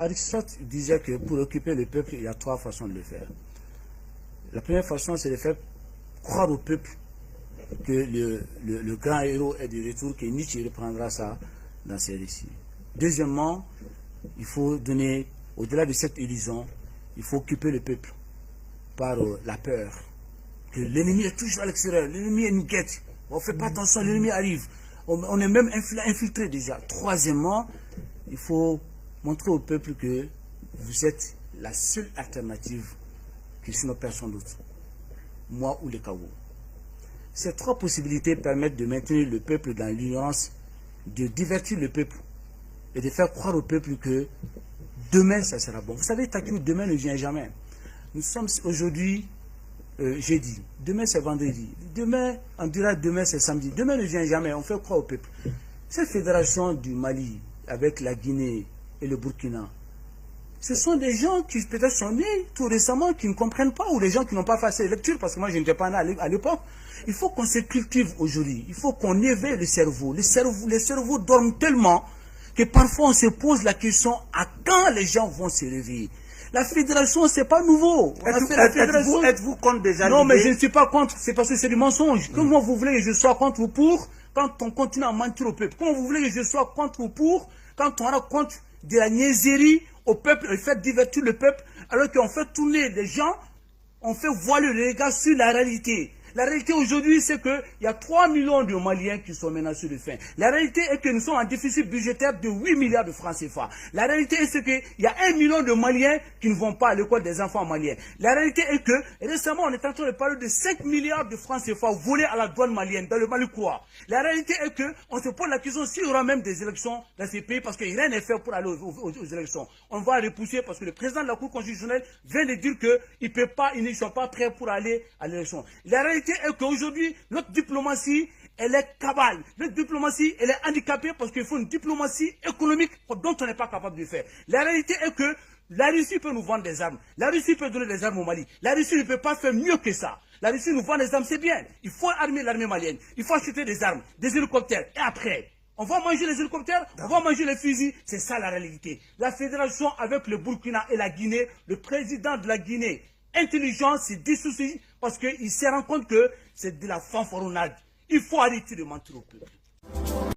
Aristote disait que pour occuper le peuple, il y a trois façons de le faire. La première façon, c'est de faire croire au peuple que le grand héros est de retour, que Nietzsche reprendra ça dans ses récits. Deuxièmement, il faut donner, au-delà de cette illusion, il faut occuper le peuple par la peur. Que l'ennemi est toujours à l'extérieur, l'ennemi est une guette. On ne fait pas attention, l'ennemi arrive. On est même infiltré déjà. Troisièmement, il faut montrer au peuple que vous êtes la seule alternative, que sinon personne d'autre. Moi ou les Kawo. Ces trois possibilités permettent de maintenir le peuple dans l'ignorance, de divertir le peuple et de faire croire au peuple que demain ça sera bon. Vous savez, Takiou, demain ne vient jamais. Nous sommes aujourd'hui jeudi, demain c'est vendredi, demain on dira demain c'est samedi, demain ne vient jamais, on fait croire au peuple. Cette fédération du Mali avec la Guinée et le Burkina, ce sont des gens qui peut-être sont nés tout récemment, qui ne comprennent pas, ou les gens qui n'ont pas fait ces lectures, parce que moi je n'étais pas né à l'époque. Il faut qu'on se cultive aujourd'hui, il faut qu'on éveille le cerveau. Les cerveaux dorment tellement que parfois on se pose la question à quand les gens vont se réveiller. La fédération, c'est pas nouveau. Êtes-vous contre déjà? Non, mais je ne suis pas contre, c'est parce que c'est du mensonge. Comment vous voulez que je sois contre ou pour quand on continue à mentir au peuple? Comment vous voulez que je sois contre ou pour quand on raconte de la niaiserie au peuple, et fait divertir le peuple, alors qu'on fait tourner les gens, on fait voiler le regard sur la réalité. La réalité aujourd'hui, c'est qu'il y a 3 millions de Maliens qui sont menacés de faim. La réalité est que nous sommes en déficit budgétaire de 8 milliards de francs CFA. La réalité est qu'il y a 1 million de Maliens qui ne vont pas à l'école des enfants maliens. La réalité est que récemment, on est en train de parler de 5 milliards de francs CFA volés à la douane malienne, dans le Mali quoi. La réalité est qu'on se pose la question s'il y aura même des élections dans ces pays, parce que rien n'est fait pour aller aux élections. On va repousser parce que le président de la Cour constitutionnelle vient de dire qu'ils ne sont pas prêts pour aller à l'élection. La réalité est qu'aujourd'hui, notre diplomatie, elle est cabale. Notre diplomatie, elle est handicapée parce qu'il faut une diplomatie économique dont on n'est pas capable de faire. La réalité est que la Russie peut nous vendre des armes. La Russie peut donner des armes au Mali. La Russie ne peut pas faire mieux que ça. La Russie nous vend des armes, c'est bien. Il faut armer l'armée malienne. Il faut acheter des armes, des hélicoptères. Et après, on va manger les hélicoptères, on va manger les fusils. C'est ça la réalité. La fédération avec le Burkina et la Guinée, le président de la Guinée, intelligent, c'est dissouci parce qu'il se rend compte que c'est de la fanfaronnade. Il faut arrêter de mentir au peuple.